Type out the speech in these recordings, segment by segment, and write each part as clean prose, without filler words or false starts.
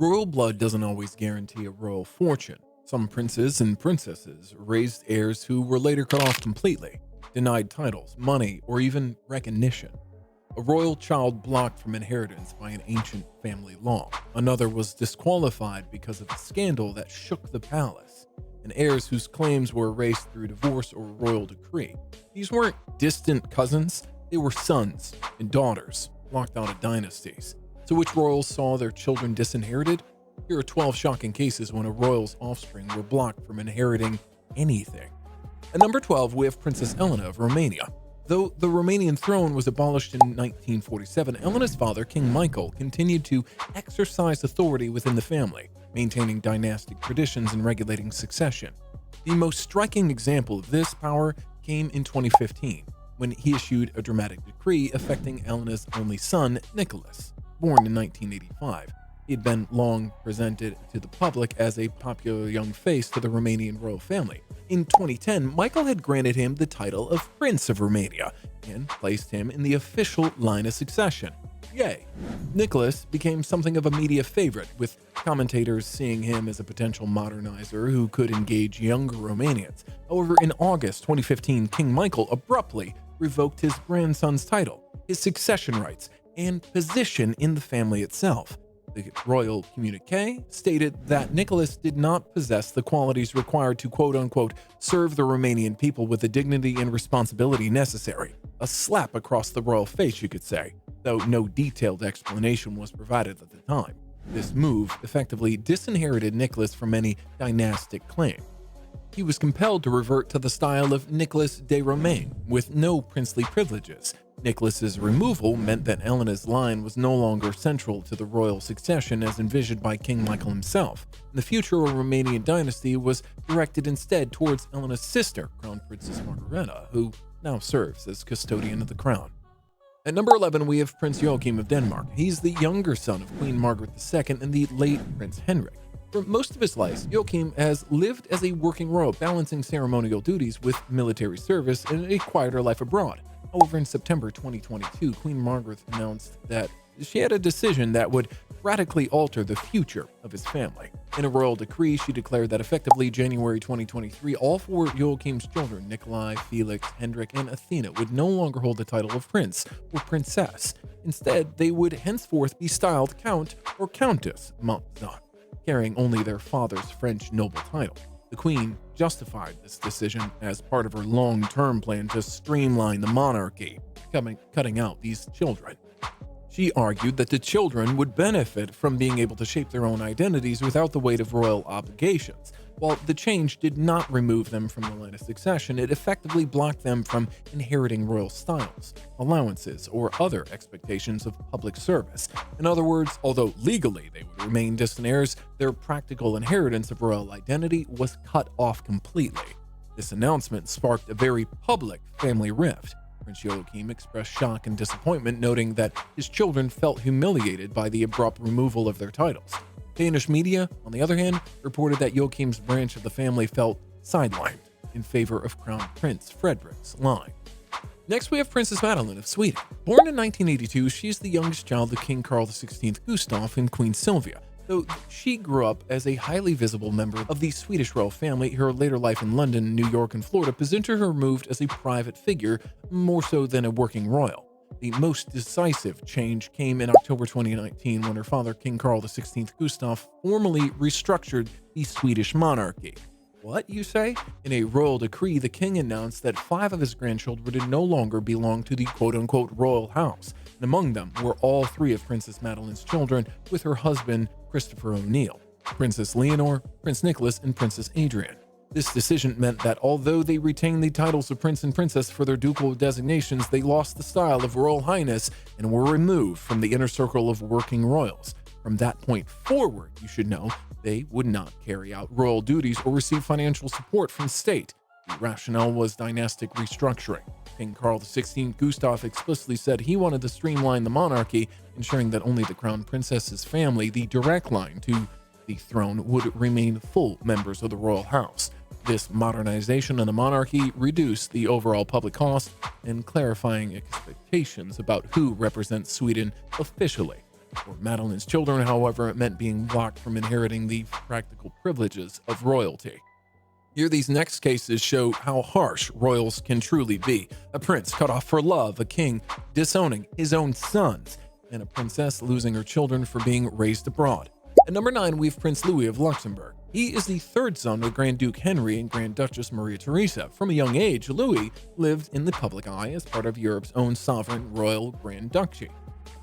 Royal blood doesn't always guarantee a royal fortune. Some princes and princesses raised heirs who were later cut off completely, denied titles, money, or even recognition. A royal child blocked from inheritance by an ancient family law. Another was disqualified because of a scandal that shook the palace, and heirs whose claims were erased through divorce or royal decree. These weren't distant cousins, they were sons and daughters locked out of dynasties. So which royals saw their children disinherited? Here are 12 shocking cases when a royal's offspring were blocked from inheriting anything. At number 12, we have Princess Elena of Romania. Though the Romanian throne was abolished in 1947, Elena's father, King Michael, continued to exercise authority within the family, maintaining dynastic traditions and regulating succession. The most striking example of this power came in 2015, when he issued a dramatic decree affecting Elena's only son, Nicholas, born in 1985. He had been long presented to the public as a popular young face to the Romanian royal family. In 2010, Michael had granted him the title of Prince of Romania and placed him in the official line of succession. Yay! Nicholas became something of a media favorite, with commentators seeing him as a potential modernizer who could engage younger Romanians. However, in August 2015, King Michael abruptly revoked his grandson's title, his succession rights, and position in the family itself. The royal communique stated that Nicholas did not possess the qualities required to quote-unquote serve the Romanian people with the dignity and responsibility necessary. A slap across the royal face, you could say, though no detailed explanation was provided at the time. This move effectively disinherited Nicholas from any dynastic claim. He was compelled to revert to the style of Nicholas de Romaine, with no princely privileges. Nicholas's removal meant that Elena's line was no longer central to the royal succession as envisioned by King Michael himself. The future of Romanian dynasty was directed instead towards Elena's sister, Crown Princess Margareta, who now serves as custodian of the crown. At number 11, we have Prince Joachim of Denmark. He's the younger son of Queen Margaret II and the late Prince Henrik. For most of his life, Joachim has lived as a working royal, balancing ceremonial duties with military service and a quieter life abroad. However, in September 2022, Queen Margaret announced that she had a decision that would radically alter the future of his family. In a royal decree, she declared that effectively January 2023, all four Joachim's children, Nikolai, Felix, Hendrik, and Athena, would no longer hold the title of prince or princess. Instead, they would henceforth be styled Count or Countess Montezan, carrying only their father's French noble title. The Queen justified this decision as part of her long-term plan to streamline the monarchy, cutting out these children. She argued that the children would benefit from being able to shape their own identities without the weight of royal obligations. While the change did not remove them from the line of succession, it effectively blocked them from inheriting royal styles, allowances, or other expectations of public service. In other words, although legally they would remain distant heirs, their practical inheritance of royal identity was cut off completely. This announcement sparked a very public family rift. Prince Joachim expressed shock and disappointment, noting that his children felt humiliated by the abrupt removal of their titles. Danish media, on the other hand, reported that Joachim's branch of the family felt sidelined in favor of Crown Prince Frederick's line. Next, we have Princess Madeleine of Sweden. Born in 1982, she is the youngest child of King Carl XVI Gustaf and Queen Sylvia. Though she grew up as a highly visible member of the Swedish royal family, her later life in London, New York, and Florida positioned her removed as a private figure more so than a working royal. The most decisive change came in October 2019 when her father, King Carl XVI Gustaf, formally restructured the Swedish monarchy. What, you say? In a royal decree, the king announced that 5 of his grandchildren would no longer belong to the quote-unquote royal house, and among them were all 3 of Princess Madeleine's children with her husband, Christopher O'Neill, Princess Leonor, Prince Nicholas, and Princess Adrian. This decision meant that although they retained the titles of prince and princess for their ducal designations, they lost the style of royal highness and were removed from the inner circle of working royals. From that point forward, you should know, they would not carry out royal duties or receive financial support from state. The rationale was dynastic restructuring. King Carl XVI Gustaf explicitly said he wanted to streamline the monarchy, ensuring that only the crown princess's family, the direct line to the throne, would remain full members of the royal house. This modernization of the monarchy reduced the overall public cost and clarifying expectations about who represents Sweden officially. For Madeleine's children, however, it meant being blocked from inheriting the practical privileges of royalty. Here, these next cases show how harsh royals can truly be. A prince cut off for love, a king disowning his own sons, and a princess losing her children for being raised abroad. At number 9, we have Prince Louis of Luxembourg. He is the third son of Grand Duke Henry and Grand Duchess Maria Theresa. From a young age, Louis lived in the public eye as part of Europe's own sovereign royal Grand Duchy.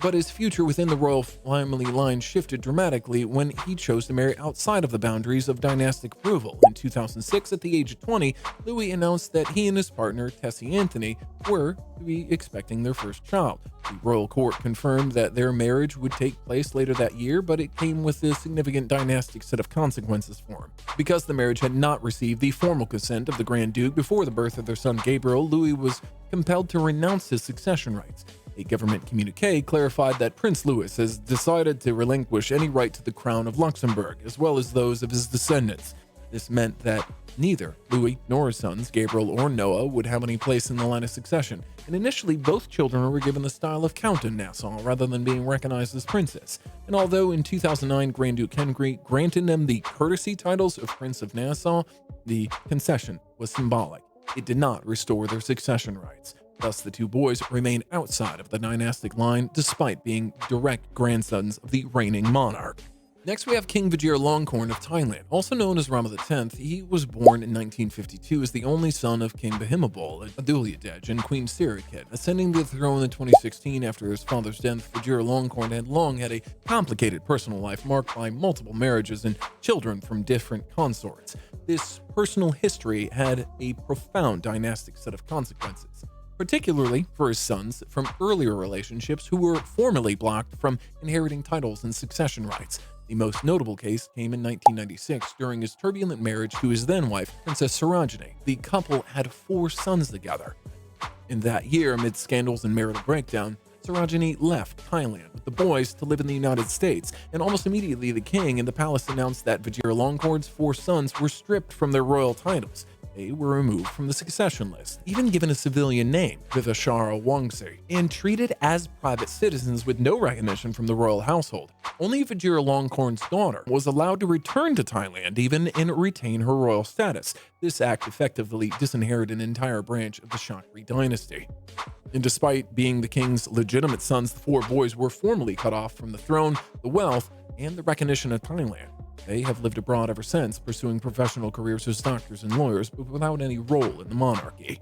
But his future within the royal family line shifted dramatically when he chose to marry outside of the boundaries of dynastic approval. In 2006, at the age of 20, Louis announced that he and his partner, Tessie Anthony, were to be expecting their first child. The royal court confirmed that their marriage would take place later that year, but it came with a significant dynastic set of consequences for him. Because the marriage had not received the formal consent of the Grand Duke before the birth of their son Gabriel, Louis was compelled to renounce his succession rights. A government communique clarified that Prince Louis has decided to relinquish any right to the crown of Luxembourg, as well as those of his descendants. This meant that neither Louis nor his sons, Gabriel or Noah, would have any place in the line of succession, and initially both children were given the style of Count in Nassau rather than being recognized as princes. And although in 2009 Grand Duke Henry granted them the courtesy titles of Prince of Nassau, the concession was symbolic. It did not restore their succession rights. Thus, the two boys remain outside of the dynastic line despite being direct grandsons of the reigning monarch. Next, we have King Vajiralongkorn of Thailand, also known as Rama X. He was born in 1952 as the only son of King Bhumibol Adulyadej and Queen Sirikit. Ascending to the throne in 2016 after his father's death, Vajiralongkorn had long had a complicated personal life marked by multiple marriages and children from different consorts. This personal history had a profound dynastic set of consequences, particularly for his sons from earlier relationships who were formally blocked from inheriting titles and succession rights. The most notable case came in 1996 during his turbulent marriage to his then-wife, Princess Sarojini. The couple had 4 sons together. In that year, amid scandals and marital breakdown, Sarojini left Thailand with the boys to live in the United States, and almost immediately the king and the palace announced that Vajiralongkorn's 4 sons were stripped from their royal titles. They were removed from the succession list, even given a civilian name, Vivashara Wangsi, and treated as private citizens with no recognition from the royal household. Only Vajiralongkorn's daughter was allowed to return to Thailand even and retain her royal status. This act effectively disinherited an entire branch of the Shakri dynasty. And despite being the king's legitimate sons, the 4 boys were formally cut off from the throne, the wealth, and the recognition of Thailand. They have lived abroad ever since, pursuing professional careers as doctors and lawyers, but without any role in the monarchy.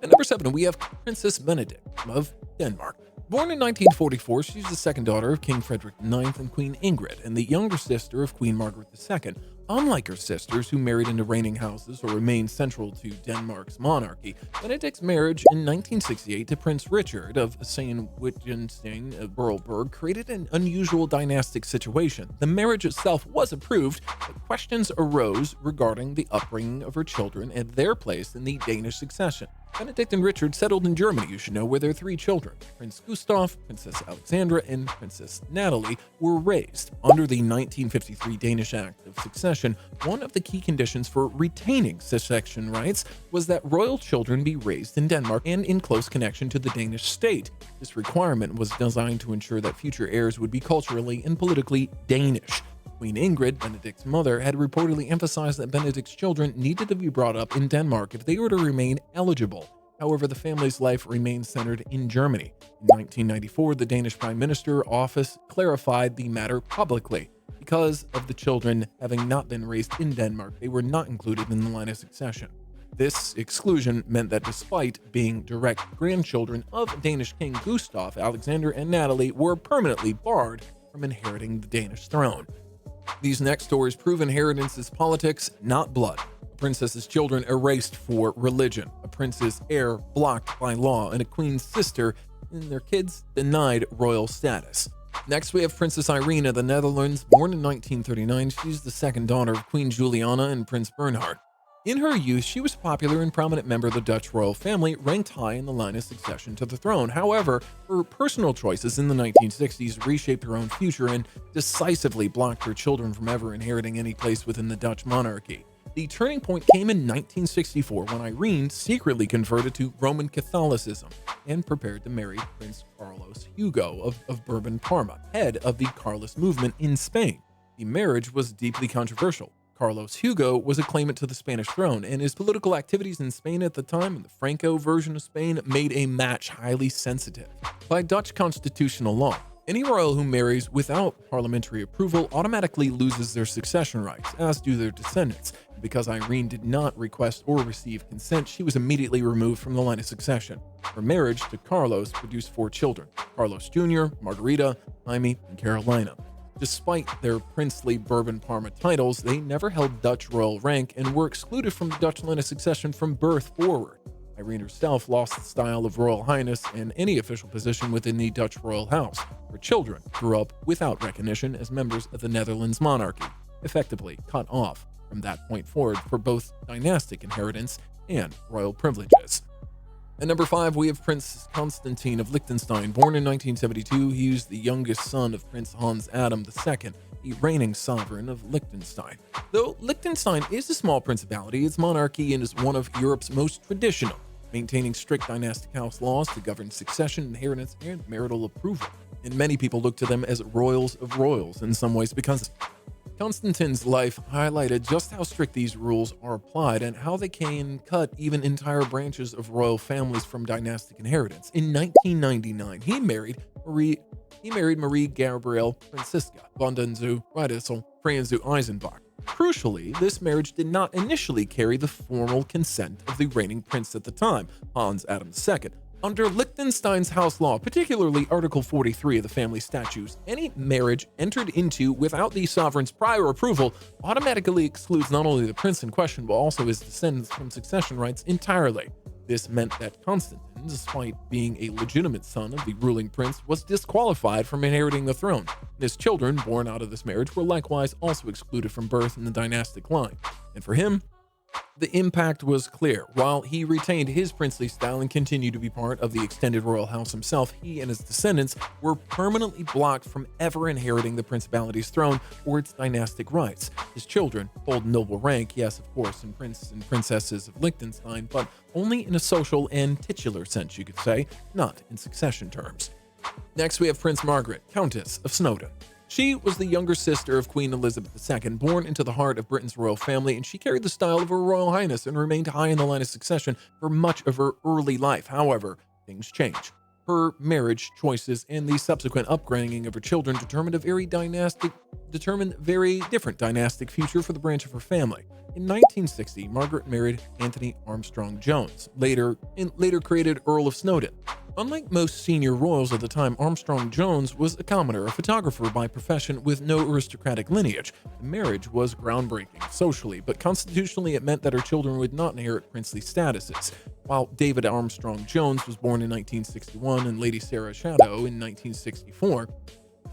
At number 7, we have Princess Benedict of Denmark. Born in 1944, she's the second daughter of King Frederick IX and Queen Ingrid, and the younger sister of Queen Margaret II. Unlike her sisters, who married into reigning houses or remained central to Denmark's monarchy, Benedict's marriage in 1968 to Prince Richard of Sayn-Wittgenstein-Berleburg created an unusual dynastic situation. The marriage itself was approved, but questions arose regarding the upbringing of her children and their place in the Danish succession. Benedict and Richard settled in Germany, you should know, where their 3 children, Prince Gustav, Princess Alexandra, and Princess Natalie, were raised. Under the 1953 Danish Act of Succession, one of the key conditions for retaining succession rights was that royal children be raised in Denmark and in close connection to the Danish state. This requirement was designed to ensure that future heirs would be culturally and politically Danish. Queen Ingrid, Benedict's mother, had reportedly emphasized that Benedict's children needed to be brought up in Denmark if they were to remain eligible. However, the family's life remained centered in Germany. In 1994, the Danish Prime Minister office clarified the matter publicly. Because of the children having not been raised in Denmark, they were not included in the line of succession. This exclusion meant that despite being direct grandchildren of Danish King Gustav, Alexander and Natalie were permanently barred from inheriting the Danish throne. These next stories prove inheritance is politics, not blood. A princess's children erased for religion, a prince's heir blocked by law, and a queen's sister and their kids denied royal status. Next, we have Princess Irene of the Netherlands. Born in 1939, she's the second daughter of Queen Juliana and Prince Bernhard. In her youth, she was a popular and prominent member of the Dutch royal family, ranked high in the line of succession to the throne. However, her personal choices in the 1960s reshaped her own future and decisively blocked her children from ever inheriting any place within the Dutch monarchy. The turning point came in 1964 when Irene secretly converted to Roman Catholicism and prepared to marry Prince Carlos Hugo of Bourbon-Parma, head of the Carlist movement in Spain. The marriage was deeply controversial. Carlos Hugo was a claimant to the Spanish throne, and his political activities in Spain at the time, and the Franco version of Spain, made a match highly sensitive. By Dutch constitutional law, any royal who marries without parliamentary approval automatically loses their succession rights, as do their descendants. Because Irene did not request or receive consent, she was immediately removed from the line of succession. Her marriage to Carlos produced 4 children: Carlos Jr., Margarita, Jaime, and Carolina. Despite their princely Bourbon-Parma titles, they never held Dutch royal rank and were excluded from the Dutch line of succession from birth forward. Irene herself lost the style of Royal Highness and any official position within the Dutch royal house. Her children grew up without recognition as members of the Netherlands monarchy, effectively cut off from that point forward for both dynastic inheritance and royal privileges. At number 5, we have Prince Constantin of Liechtenstein. Born in 1972, he was the youngest son of Prince Hans Adam II, the reigning sovereign of Liechtenstein. Though Liechtenstein is a small principality, its monarchy is one of Europe's most traditional, maintaining strict dynastic house laws to govern succession, inheritance, and marital approval. And many people look to them as royals of royals in some ways because Constantine's life highlighted just how strict these rules are applied and how they can cut even entire branches of royal families from dynastic inheritance. In 1999, he married Marie Gabrielle Franziska von den Riedesel Franzu Eisenbach. Crucially, this marriage did not initially carry the formal consent of the reigning prince at the time, Hans Adam II. Under Liechtenstein's house law, particularly Article 43 of the family statutes, any marriage entered into without the sovereign's prior approval automatically excludes not only the prince in question, but also his descendants from succession rights entirely. This meant that Constantine, despite being a legitimate son of the ruling prince, was disqualified from inheriting the throne. His children, born out of this marriage, were likewise also excluded from birth in the dynastic line. And for him, the impact was clear. While he retained his princely style and continued to be part of the extended royal house himself, he and his descendants were permanently blocked from ever inheriting the principality's throne or its dynastic rights. His children hold noble rank, yes, of course, in princes and princesses of Liechtenstein, but only in a social and titular sense, you could say, not in succession terms. Next, we have Prince Margaret, Countess of Snowdon. She was the younger sister of Queen Elizabeth II, born into the heart of Britain's royal family, and she carried the style of her royal highness and remained high in the line of succession for much of her early life. However, things change. Her marriage choices and the subsequent upbringing of her children determined very different dynastic future for the branch of her family. In 1960, Margaret married Anthony Armstrong Jones, later created Earl of Snowdon. Unlike most senior royals of the time, Armstrong Jones was a commoner, a photographer by profession with no aristocratic lineage. The marriage was groundbreaking socially, but constitutionally it meant that her children would not inherit princely statuses. While David Armstrong Jones was born in 1961 and Lady Sarah Shadow in 1964,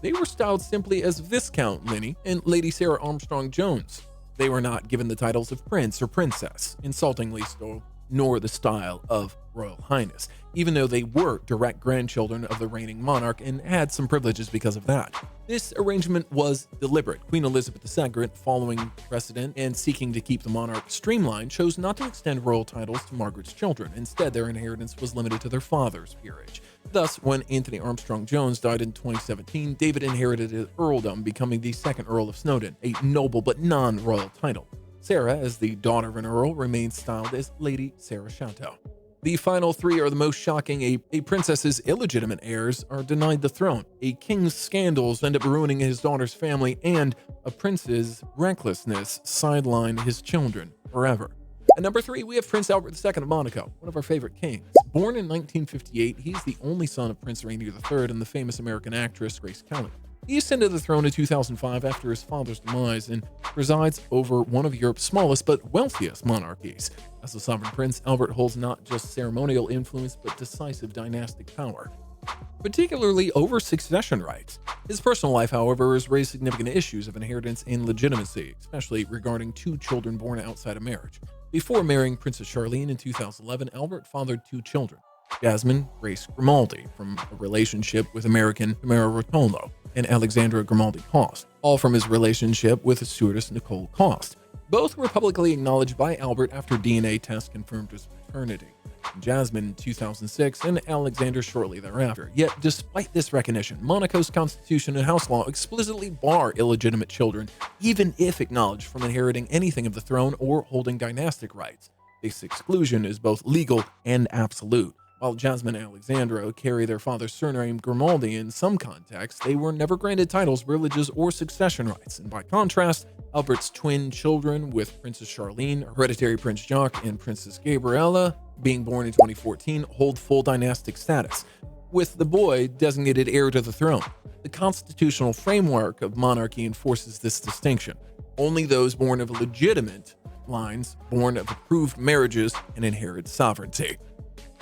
they were styled simply as Viscount Linney and Lady Sarah Armstrong Jones. They were not given the titles of prince or princess, insultingly so, nor the style of Royal Highness, even though they were direct grandchildren of the reigning monarch and had some privileges because of that. This arrangement was deliberate. Queen Elizabeth II, following precedent and seeking to keep the monarch streamlined, chose not to extend royal titles to Margaret's children. Instead, their inheritance was limited to their father's peerage. Thus, when Anthony Armstrong Jones died in 2017, David inherited his earldom, becoming the second Earl of Snowdon, a noble but non-royal title. Sarah, as the daughter of an earl, remains styled as Lady Sarah Chateau. The final three are the most shocking. A princess's illegitimate heirs are denied the throne, a king's scandals end up ruining his daughter's family, and a prince's recklessness sidelined his children forever. At number 3, we have Prince Albert II of Monaco, one of our favorite kings. Born in 1958, he's the only son of Prince Rainier III and the famous American actress Grace Kelly. He ascended the throne in 2005 after his father's demise and presides over one of Europe's smallest but wealthiest monarchies. As the sovereign prince, Albert holds not just ceremonial influence but decisive dynastic power, particularly over succession rights. His personal life, however, has raised significant issues of inheritance and legitimacy, especially regarding 2 children born outside of marriage. Before marrying Princess Charlene in 2011, Albert fathered 2 children, Jasmine Grace Grimaldi, from a relationship with American Tamara Rotolo, and Alexandra Grimaldi Cost, all from his relationship with the stewardess Nicole Cost. Both were publicly acknowledged by Albert after DNA tests confirmed his paternity. Jasmine in 2006 and Alexander shortly thereafter. Yet, despite this recognition, Monaco's constitution and house law explicitly bar illegitimate children, even if acknowledged, from inheriting anything of the throne or holding dynastic rights. This exclusion is both legal and absolute. While Jasmine and Alexandra carry their father's surname Grimaldi in some contexts, they were never granted titles, privileges, or succession rights. And by contrast, Albert's twin children, with Princess Charlene, hereditary Prince Jacques, and Princess Gabriella, being born in 2014, hold full dynastic status, with the boy designated heir to the throne. The constitutional framework of monarchy enforces this distinction. Only those born of legitimate lines, born of approved marriages, and inherit sovereignty.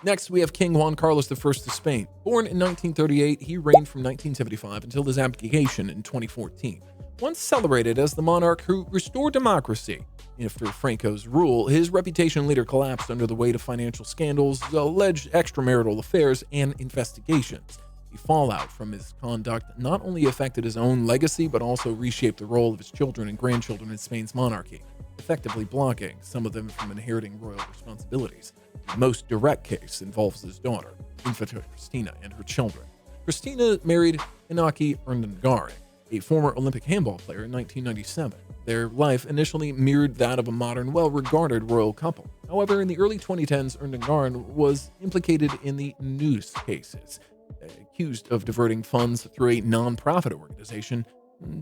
Next, we have King Juan Carlos I of Spain. Born in 1938, he reigned from 1975 until his abdication in 2014. Once celebrated as the monarch who restored democracy after Franco's rule, his reputation later collapsed under the weight of financial scandals, alleged extramarital affairs, and investigations. The fallout from his conduct not only affected his own legacy, but also reshaped the role of his children and grandchildren in Spain's monarchy, effectively blocking some of them from inheriting royal responsibilities. The most direct case involves his daughter, infant Cristina, and her children. Cristina married Inaki Ernangaren, a former Olympic handball player, in 1997. Their life initially mirrored that of a modern, well-regarded royal couple. However, in the early 2010s, Ernangaren was implicated in the noose cases, accused of diverting funds through a non-profit organization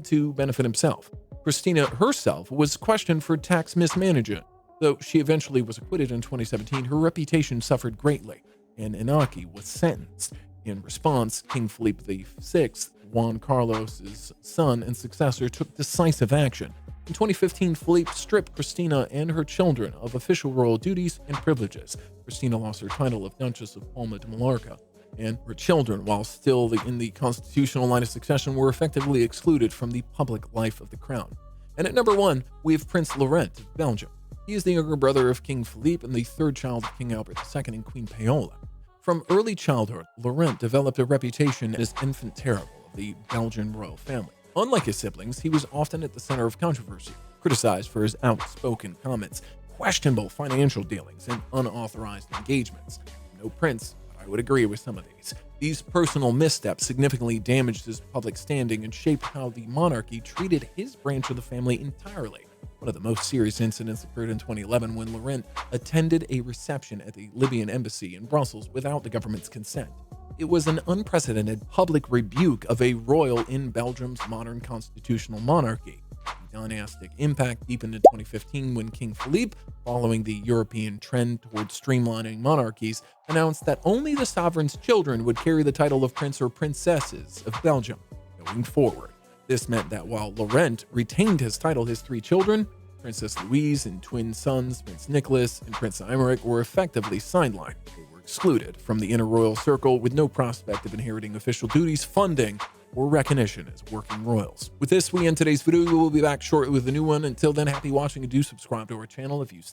to benefit himself. Cristina herself was questioned for tax mismanagement. Though she eventually was acquitted in 2017, her reputation suffered greatly, and Inaki was sentenced. In response, King Felipe VI, Juan Carlos's son and successor, took decisive action. In 2015, Felipe stripped Cristina and her children of official royal duties and privileges. Cristina lost her title of Duchess of Palma de Mallorca, and her children, while still in the constitutional line of succession, were effectively excluded from the public life of the crown. And at number 1, we have Prince Laurent of Belgium. He is the younger brother of King Philippe and the third child of King Albert II and Queen Paola. From early childhood, Laurent developed a reputation as infant terrible of the Belgian royal family. Unlike his siblings, he was often at the center of controversy, criticized for his outspoken comments, questionable financial dealings, and unauthorized engagements. No prince, but I would agree with some of these. These personal missteps significantly damaged his public standing and shaped how the monarchy treated his branch of the family entirely. One of the most serious incidents occurred in 2011 when Laurent attended a reception at the Libyan embassy in Brussels without the government's consent. It was an unprecedented public rebuke of a royal in Belgium's modern constitutional monarchy. The dynastic impact deepened in 2015 when King Philippe, following the European trend toward streamlining monarchies, announced that only the sovereign's children would carry the title of prince or princesses of Belgium going forward. This meant that while Laurent retained his title, his 3 children, Princess Louise and twin sons, Prince Nicholas and Prince Aymeric, were effectively sidelined. They were excluded from the inner royal circle with no prospect of inheriting official duties, funding, or recognition as working royals. With this, we end today's video. We will be back shortly with a new one. Until then, happy watching and do subscribe to our channel if you still